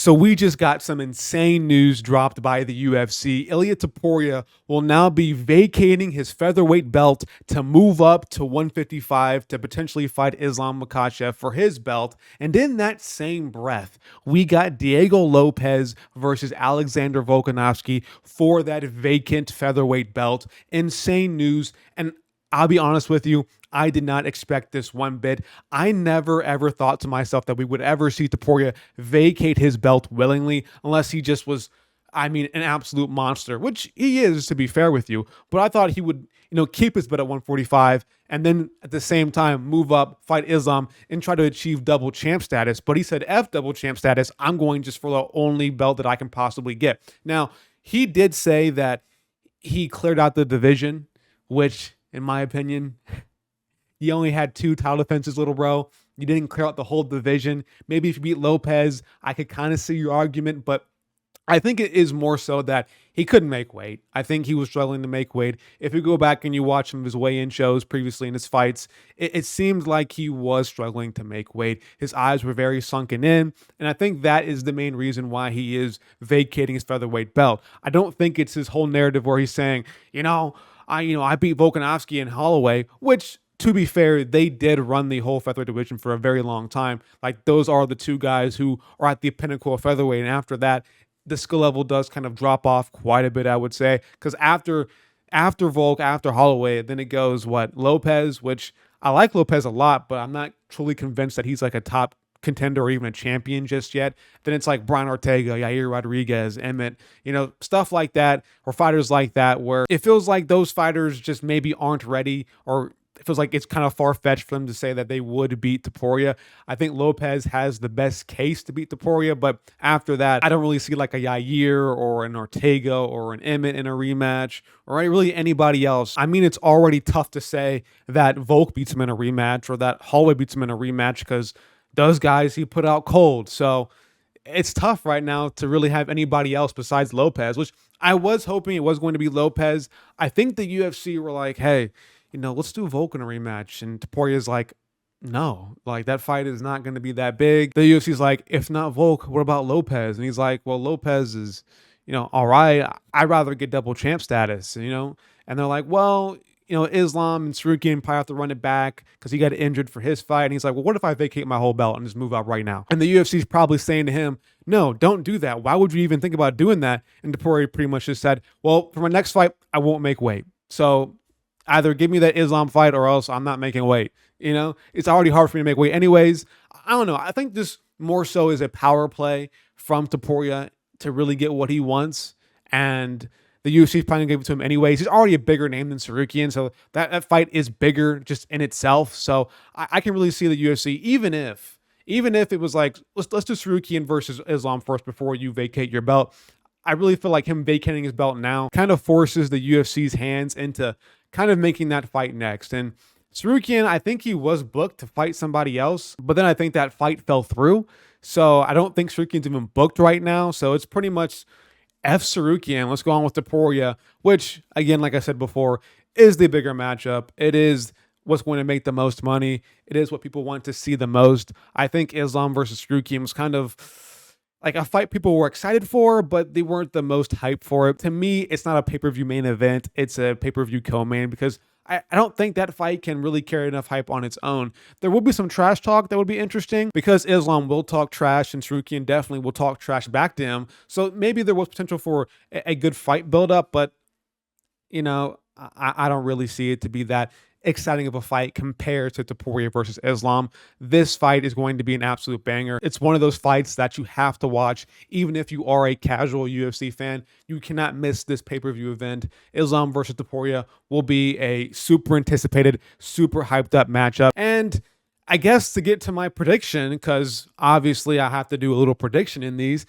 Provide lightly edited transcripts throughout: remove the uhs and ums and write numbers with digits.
So we just got some insane news dropped by the UFC. Ilia Topuria will now be vacating his featherweight belt to move up to 155 to potentially fight Islam Makhachev for his belt. And in that same breath, we got Diego Lopez versus Alexander Volkanovski for that vacant featherweight belt. Insane news. And I'll be honest with you, I did not expect this one bit. I never ever thought to myself that we would ever see Topuria vacate his belt willingly unless he just was, an absolute monster, which he is, to be fair with you. But I thought he would, keep his belt at 145 and then at the same time move up, fight Islam, and try to achieve double champ status. But he said, F double champ status, I'm going just for the only belt that I can possibly get. Now, he did say that he cleared out the division, which, in my opinion, you only had 2 title defenses, little bro. You didn't clear out the whole division. Maybe if you beat Lopez, I could kind of see your argument, but I think it is more so that he couldn't make weight. I think he was struggling to make weight. If you go back and you watch some of his weigh-in shows previously in his fights, it seemed like he was struggling to make weight. His eyes were very sunken in, and I think that is the main reason why he vacating his featherweight belt. I don't think it's his whole narrative where he's saying, I beat Volkanovski and Holloway, which, to be fair, they did run the whole featherweight division for a very long time. Like, those are the 2 guys who are at the pinnacle of featherweight. And after that, the skill level does kind of drop off quite a bit, I would say. Because after Volk, after Holloway, then it goes, Lopez, which I like Lopez a lot, but I'm not truly convinced that he's like a top contender or even a champion just yet. Then it's like Brian Ortega, Yair Rodriguez, Emmett, stuff like that, or fighters like that, where it feels like those fighters just maybe aren't ready, or it feels like it's kind of far-fetched for them to say that they would beat Topuria. I think Lopez has the best case to beat Topuria, but after that, I don't really see like a Yair or an Ortega or an Emmett in a rematch, or really anybody else. It's already tough to say that Volk beats him in a rematch or that Holloway beats him in a rematch because those guys he put out cold. So it's tough right now to really have anybody else besides Lopez, which I was hoping it was going to be Lopez. I think the UFC were like, hey, let's do Volk in a rematch. And Topuria's like, no, like that fight is not going to be that big. The UFC's like, if not Volk, what about Lopez? And he's like, well, Lopez is, all right. I'd rather get double champ status, and they're like, well, Islam and Sarukian probably have to run it back because he got injured for his fight. And he's like, well, what if I vacate my whole belt and just move up right now? And the UFC's probably saying to him, no, don't do that. Why would you even think about doing that? And Topuria pretty much just said, well, for my next fight, I won't make weight. So either give me that Islam fight or else I'm not making weight. It's already hard for me to make weight anyways. I don't know. I think this more so is a power play from Topuria to really get what he wants. And the UFC is probably going to give it to him anyways. He's already a bigger name than Sarukian, so that fight is bigger just in itself. So I can really see the UFC, even if it was like, let's do Sarukian versus Islam first before you vacate your belt. I really feel like him vacating his belt now kind of forces the UFC's hands into kind of making that fight next. And Sarukian, I think he was booked to fight somebody else, but then I think that fight fell through. So I don't think Sarukian's even booked right now. So it's pretty much F Sarukian. Let's go on with Topuria, which, again, like I said before, is the bigger matchup. It is what's going to make the most money. It is what people want to see the most. I think Islam versus Sarukian was kind of like a fight people were excited for, but they weren't the most hyped for it. To me, it's not a pay-per-view main event. It's a pay-per-view co-main because I don't think that fight can really carry enough hype on its own. There will be some trash talk that would be interesting because Islam will talk trash and Sarukian definitely will talk trash back to him. So maybe there was potential for a good fight build-up, but, I don't really see it to be that exciting of a fight compared to Topuria versus Islam. This fight is going to be an absolute banger. It's one of those fights that you have to watch. Even if you are a casual UFC fan, you cannot miss this pay-per-view event. Islam versus Topuria will be a super anticipated, super hyped up matchup. And I guess to get to my prediction, because obviously I have to do a little prediction in these,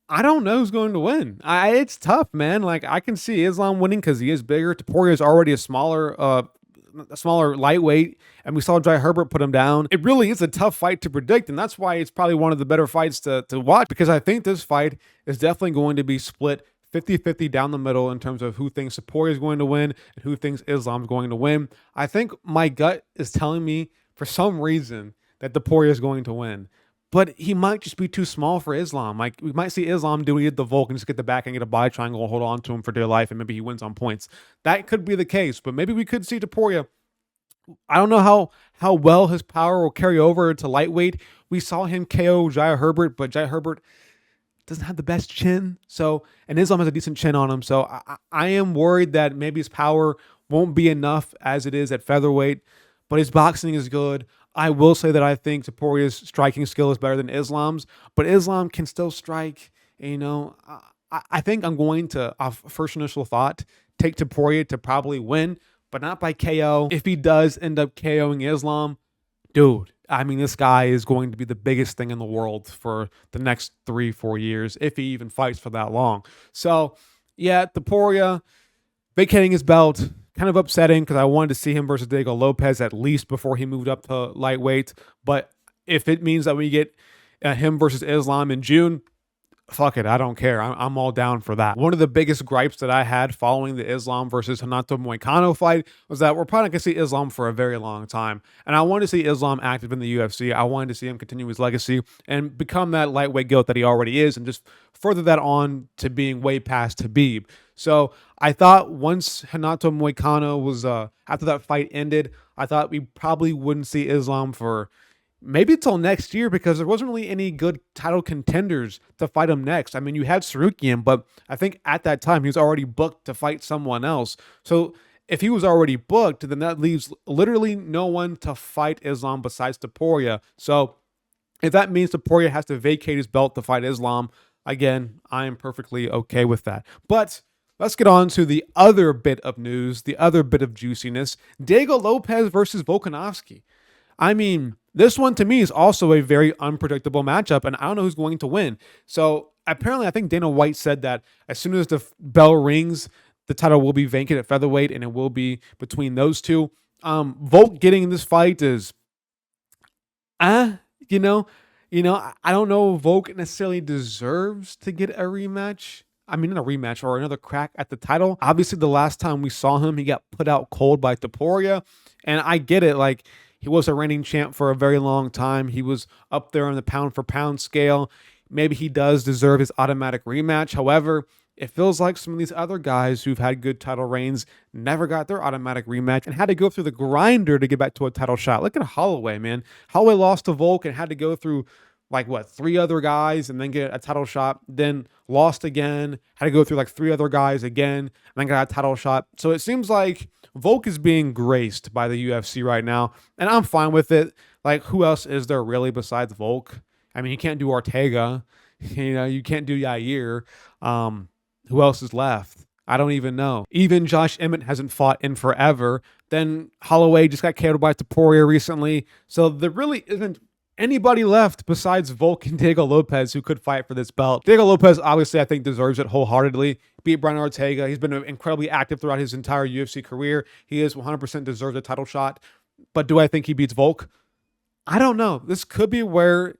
I don't know who's going to win. It's tough, man. Like, I can see Islam winning because he is bigger. Topuria is already a smaller lightweight, and we saw Jai Herbert put him down. It really is a tough fight to predict, and that's why it's probably one of the better fights to watch, because I think this fight is definitely going to be split 50-50 down the middle in terms of who thinks Topuria is going to win and who thinks Islam is going to win. I think my gut is telling me for some reason that Topuria is going to win, but he might just be too small for Islam. Like, we might see Islam do what he did the Volk and just get the back and get a body triangle and hold on to him for dear life, and maybe he wins on points. That could be the case, but maybe we could see Topuria. I don't know how well his power will carry over to lightweight. We saw him KO Jai Herbert, but Jai Herbert doesn't have the best chin. So, and Islam has a decent chin on him. So I am worried that maybe his power won't be enough as it is at featherweight, but his boxing is good. I will say that I think Topuria's striking skill is better than Islam's, but Islam can still strike. You know, I think I'm going to, off first initial thought, take Topuria to probably win, but not by KO. If he does end up KOing Islam, dude, I mean, this guy is going to be the biggest thing in the world for the next 3-4 years, if he even fights for that long. So, yeah, Topuria vacating his belt, kind of upsetting because I wanted to see him versus Diego Lopez at least before he moved up to lightweight. But if it means that we get him versus Islam in June, fuck it, I don't care. I'm all down for that. One of the biggest gripes that I had following the Islam versus Renato Moicano fight was that we're probably not going to see Islam for a very long time. And I wanted to see Islam active in the UFC. I wanted to see him continue his legacy and become that lightweight GOAT that he already is and just further that on to being way past Khabib. So I thought once Renato Moicano was, after that fight ended, I thought we probably wouldn't see Islam for maybe until next year because there wasn't really any good title contenders to fight him next. I mean, you had Sarukian, but I think at that time he was already booked to fight someone else. So if he was already booked, then that leaves literally no one to fight Islam besides Topuria. So if that means Topuria has to vacate his belt to fight Islam, again, I am perfectly okay with that. But let's get on to the other bit of news, the other bit of juiciness. Diego Lopez versus Volkanovski. I mean, this one to me is also a very unpredictable matchup, and I don't know who's going to win. So apparently, I think Dana White said that as soon as the bell rings, the title will be vacant at featherweight, and it will be between those two. Volk getting this fight is, you know, I don't know if Volk necessarily deserves to get a rematch. I mean, not a rematch or another crack at the title. Obviously, the last time we saw him, he got put out cold by Topuria, and I get it, like. He was a reigning champ for a very long time. He was up there on the pound for pound scale. Maybe he does deserve his automatic rematch. However, it feels like some of these other guys who've had good title reigns never got their automatic rematch and had to go through the grinder to get back to a title shot. Look at Holloway, man. Holloway lost to Volk and had to go through like 3 other guys and then get a title shot, then lost again, had to go through like 3 other guys again, and then got a title shot. So it seems like Volk is being graced by the UFC right now, and I'm fine with it. Like, who else is there really besides Volk? I mean, you can't do Ortega, you can't do Yair. Who else is left? I don't even know. Even Josh Emmett hasn't fought in forever. Then Holloway just got KO'd by Topuria recently. So there really isn't anybody left besides Volk and Diego Lopez who could fight for this belt. Diego Lopez, obviously, I think deserves it wholeheartedly. Beat Brian Ortega. He's been incredibly active throughout his entire UFC career. He is 100% deserves a title shot. But do I think he beats Volk? I don't know. This could be where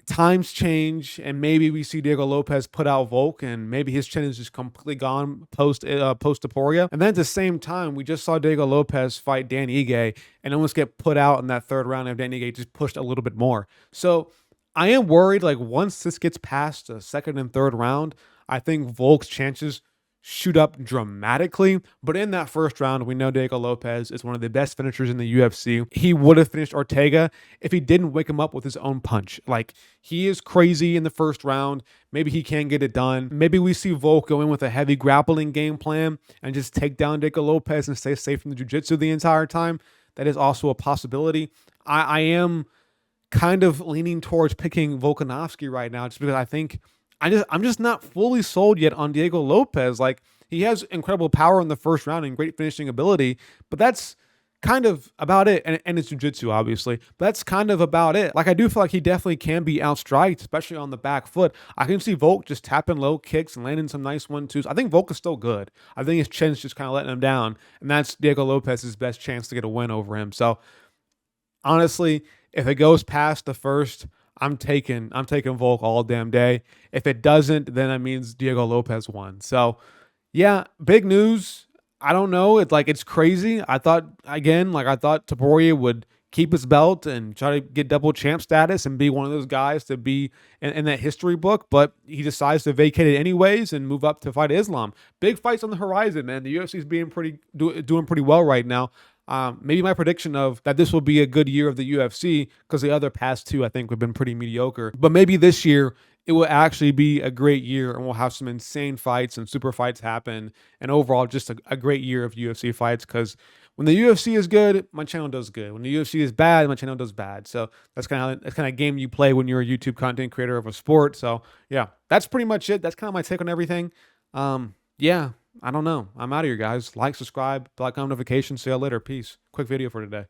times change and maybe we see Diego Lopez put out Volk and maybe his chin is just completely gone post Topuria. And then at the same time, we just saw Diego Lopez fight Dan Ige and almost get put out in that 3rd round if Dan Ige just pushed a little bit more. So I am worried, like, once this gets past the 2nd and 3rd round, I think Volk's chances shoot up dramatically. But in that 1st round, we know Diego Lopez is one of the best finishers in the UFC. He would have finished Ortega if he didn't wake him up with his own punch. Like, he is crazy in the 1st round. Maybe he can get it done. Maybe we see Volk go in with a heavy grappling game plan and just take down Diego Lopez and stay safe from the jiu-jitsu the entire time. That is also a possibility. I am kind of leaning towards picking Volkanovski right now just because I think I'm just not fully sold yet on Diego Lopez. Like, he has incredible power in the 1st round and great finishing ability, but that's kind of about it. And it's jiu-jitsu, obviously, but that's kind of about it. Like, I do feel like he definitely can be outstriked, especially on the back foot. I can see Volk just tapping low kicks and landing some nice 1-2s. I think Volk is still good. I think his chin's just kind of letting him down, and that's Diego Lopez's best chance to get a win over him. So, honestly, if it goes past the 1st, I'm taking Volk all damn day. If it doesn't, then that means Diego Lopez won. So, yeah, big news. I don't know. It's crazy. I thought Topuria would keep his belt and try to get double champ status and be one of those guys to be in that history book. But he decides to vacate it anyways and move up to fight Islam. Big fights on the horizon, man. The UFC is being doing pretty well right now. Maybe my prediction of that this will be a good year of the UFC, because the other past two I think have been pretty mediocre. But maybe this year it will actually be a great year and we'll have some insane fights and super fights happen. And overall, just a great year of UFC fights, because when the UFC is good, my channel does good. When the UFC is bad, my channel does bad. So that's kind of game you play when you're a YouTube content creator of a sport. So yeah, that's pretty much it. That's kind of my take on everything. Yeah, I don't know. I'm out of here, guys. Like, subscribe, bell icon notifications. See you later. Peace. Quick video for today.